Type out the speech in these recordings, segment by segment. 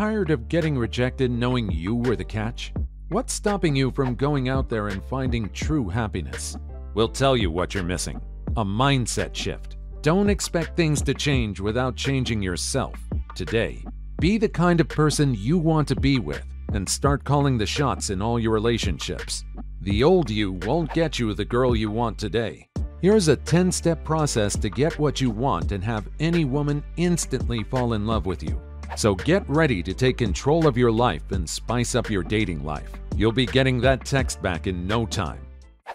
tired of getting rejected knowing you were the catch? What's stopping you from going out there and finding true happiness? We'll tell you what you're missing. A mindset shift. Don't expect things to change without changing yourself. Today, be the kind of person you want to be with and start calling the shots in all your relationships. The old you won't get you the girl you want today. Here's a 10-step process to get what you want and have any woman instantly fall in love with you. So get ready to take control of your life and spice up your dating life. You'll be getting that text back in no time.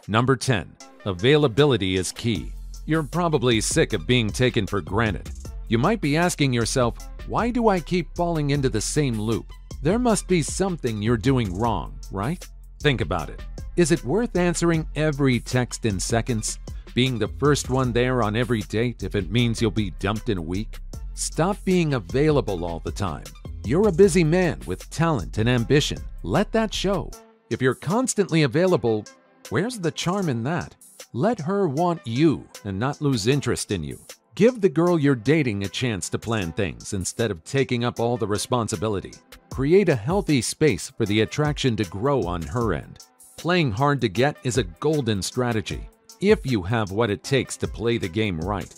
Number 10. Availability is key. You're probably sick of being taken for granted. You might be asking yourself, why do I keep falling into the same loop? There must be something you're doing wrong, right? Think about it. Is it worth answering every text in seconds? Being the first one there on every date if it means you'll be dumped in a week? Stop being available all the time. You're a busy man with talent and ambition. Let that show. If you're constantly available, where's the charm in that? Let her want you and not lose interest in you. Give the girl you're dating a chance to plan things instead of taking up all the responsibility. Create a healthy space for the attraction to grow on her end. Playing hard to get is a golden strategy, if you have what it takes to play the game right.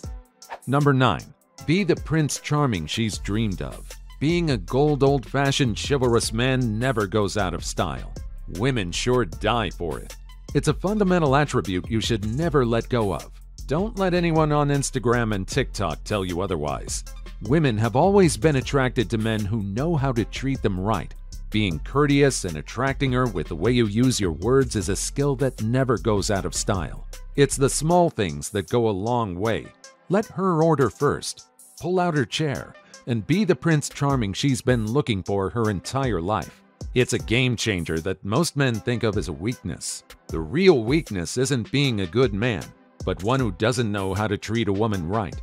Number 9. Be the Prince Charming she's dreamed of. Being a gold old-fashioned chivalrous man never goes out of style. Women sure die for it. It's a fundamental attribute you should never let go of. Don't let anyone on Instagram and TikTok tell you otherwise. Women have always been attracted to men who know how to treat them right. Being courteous and attracting her with the way you use your words is a skill that never goes out of style. It's the small things that go a long way. Let her order first. Pull out her chair and be the Prince Charming she's been looking for her entire life. It's a game changer that most men think of as a weakness. The real weakness isn't being a good man, but one who doesn't know how to treat a woman right.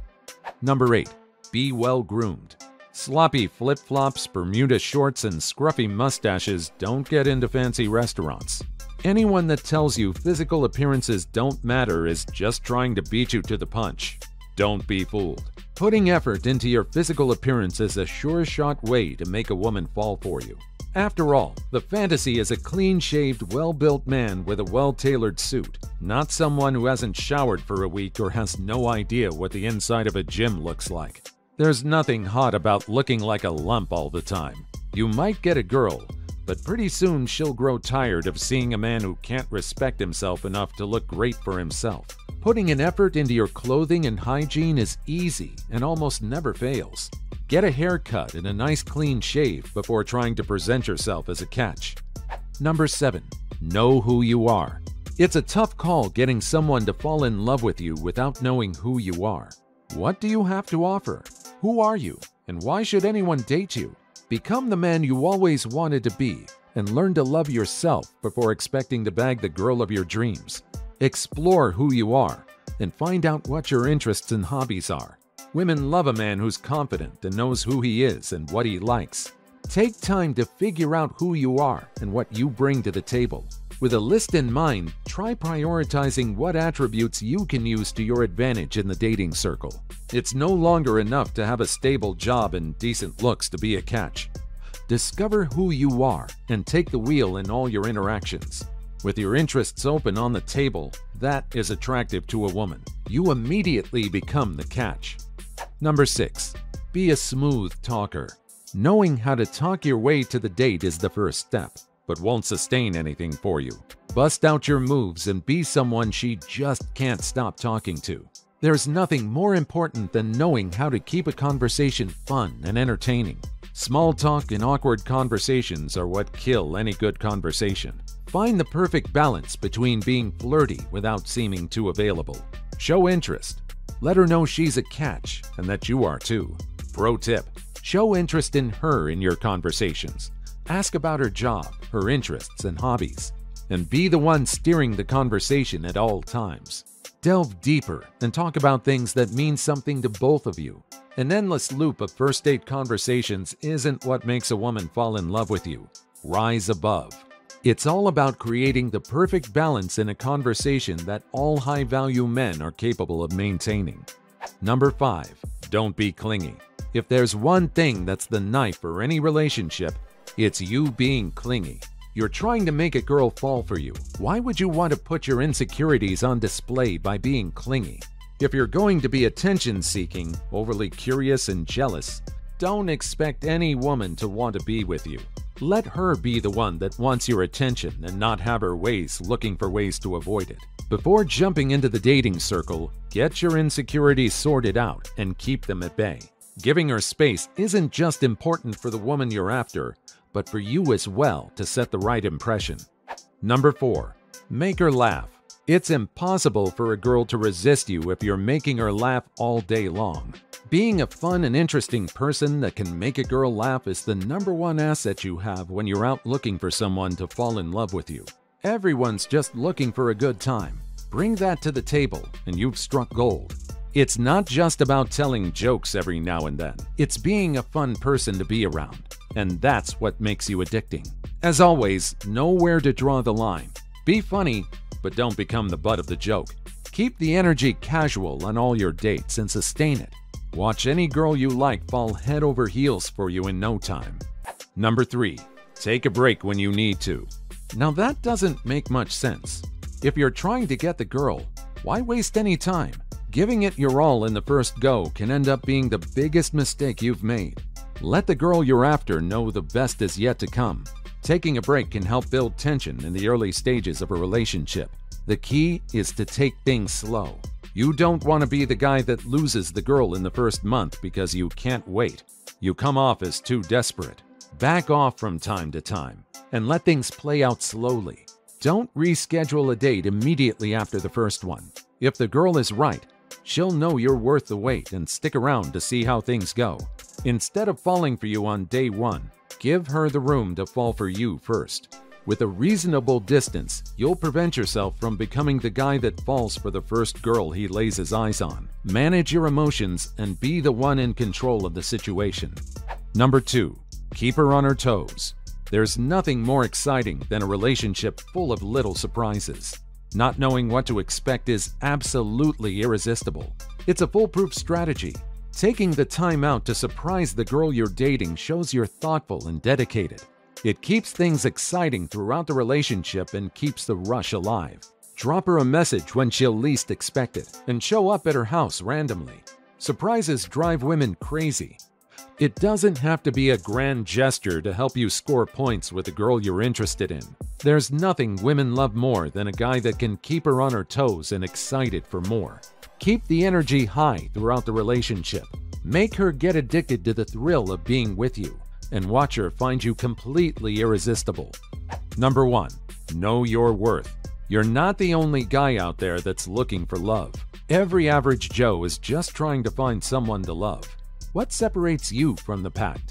Number 8. Be well groomed. Sloppy flip-flops, Bermuda shorts, and scruffy mustaches don't get into fancy restaurants. Anyone that tells you physical appearances don't matter is just trying to beat you to the punch. Don't be fooled. Putting effort into your physical appearance is a sure-shot way to make a woman fall for you. After all, the fantasy is a clean-shaved, well-built man with a well-tailored suit, not someone who hasn't showered for a week or has no idea what the inside of a gym looks like. There's nothing hot about looking like a lump all the time. You might get a girl, but pretty soon she'll grow tired of seeing a man who can't respect himself enough to look great for himself. Putting an effort into your clothing and hygiene is easy and almost never fails. Get a haircut and a nice clean shave before trying to present yourself as a catch. Number 7. Know who you are. It's a tough call getting someone to fall in love with you without knowing who you are. What do you have to offer? Who are you? And why should anyone date you? Become the man you always wanted to be and learn to love yourself before expecting to bag the girl of your dreams. Explore who you are and find out what your interests and hobbies are. Women love a man who's confident and knows who he is and what he likes. Take time to figure out who you are and what you bring to the table. With a list in mind, try prioritizing what attributes you can use to your advantage in the dating circle. It's no longer enough to have a stable job and decent looks to be a catch. Discover who you are and take the wheel in all your interactions. With your interests open on the table, that is attractive to a woman. You immediately become the catch. Number 6. Be a smooth talker. Knowing how to talk your way to the date is the first step, but won't sustain anything for you. Bust out your moves and be someone she just can't stop talking to. There's nothing more important than knowing how to keep a conversation fun and entertaining. Small talk and awkward conversations are what kill any good conversation. Find the perfect balance between being flirty without seeming too available. Show interest. Let her know she's a catch and that you are too. Pro tip: show interest in her in your conversations. Ask about her job, her interests, and hobbies, and be the one steering the conversation at all times. Delve deeper and talk about things that mean something to both of you. An endless loop of first date conversations isn't what makes a woman fall in love with you. Rise above. It's all about creating the perfect balance in a conversation that all high-value men are capable of maintaining. Number 5. Don't be clingy. If there's one thing that's the knife for any relationship, it's you being clingy. You're trying to make a girl fall for you. Why would you want to put your insecurities on display by being clingy? If you're going to be attention-seeking, overly curious, and jealous, don't expect any woman to want to be with you. Let her be the one that wants your attention and not have her ways looking for ways to avoid it. Before jumping into the dating circle, get your insecurities sorted out and keep them at bay. Giving her space isn't just important for the woman you're after, but for you as well to set the right impression. Number 4. Make her laugh. It's impossible for a girl to resist you if you're making her laugh all day long. Being a fun and interesting person that can make a girl laugh is the number one asset you have when you're out looking for someone to fall in love with you. Everyone's just looking for a good time. Bring that to the table and you've struck gold. It's not just about telling jokes every now and then. It's being a fun person to be around. And that's what makes you addicting. As always, know where to draw the line. Be funny, but don't become the butt of the joke. Keep the energy casual on all your dates and sustain it. Watch any girl you like fall head over heels for you in no time. Number 3. Take a break when you need to. Now that doesn't make much sense. If you're trying to get the girl, why waste any time? Giving it your all in the first go can end up being the biggest mistake you've made. Let the girl you're after know the best is yet to come. Taking a break can help build tension in the early stages of a relationship. The key is to take things slow. You don't want to be the guy that loses the girl in the first month because you can't wait. You come off as too desperate. Back off from time to time and let things play out slowly. Don't reschedule a date immediately after the first one. If the girl is right, she'll know you're worth the wait and stick around to see how things go. Instead of falling for you on day one, give her the room to fall for you first. With a reasonable distance, you'll prevent yourself from becoming the guy that falls for the first girl he lays his eyes on. Manage your emotions and be the one in control of the situation. Number 2. Keep her on her toes. There's nothing more exciting than a relationship full of little surprises. Not knowing what to expect is absolutely irresistible. It's a foolproof strategy. Taking the time out to surprise the girl you're dating shows you're thoughtful and dedicated. It keeps things exciting throughout the relationship and keeps the rush alive. Drop her a message when she'll least expect it and show up at her house randomly. Surprises drive women crazy. It doesn't have to be a grand gesture to help you score points with the girl you're interested in. There's nothing women love more than a guy that can keep her on her toes and excited for more. Keep the energy high throughout the relationship. Make her get addicted to the thrill of being with you, and watch her find you completely irresistible. Number 1. Know your worth. You're not the only guy out there that's looking for love. Every average Joe is just trying to find someone to love. What separates you from the pack?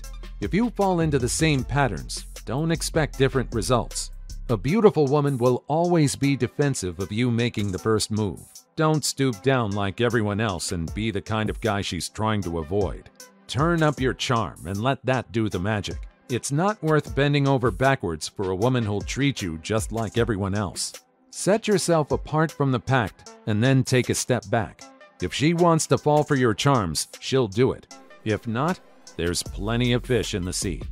If you fall into the same patterns, don't expect different results. A beautiful woman will always be defensive of you making the first move. Don't stoop down like everyone else and be the kind of guy she's trying to avoid. Turn up your charm and let that do the magic. It's not worth bending over backwards for a woman who'll treat you just like everyone else. Set yourself apart from the pack and then take a step back. If she wants to fall for your charms, she'll do it. If not, there's plenty of fish in the sea.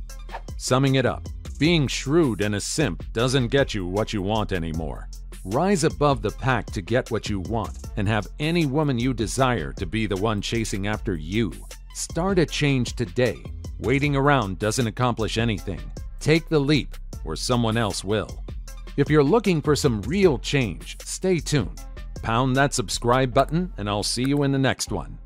Summing it up, being shrewd and a simp doesn't get you what you want anymore. Rise above the pack to get what you want and have any woman you desire to be the one chasing after you. Start a change today. Waiting around doesn't accomplish anything. Take the leap, or someone else will. If you're looking for some real change, stay tuned. Pound that subscribe button, and I'll see you in the next one.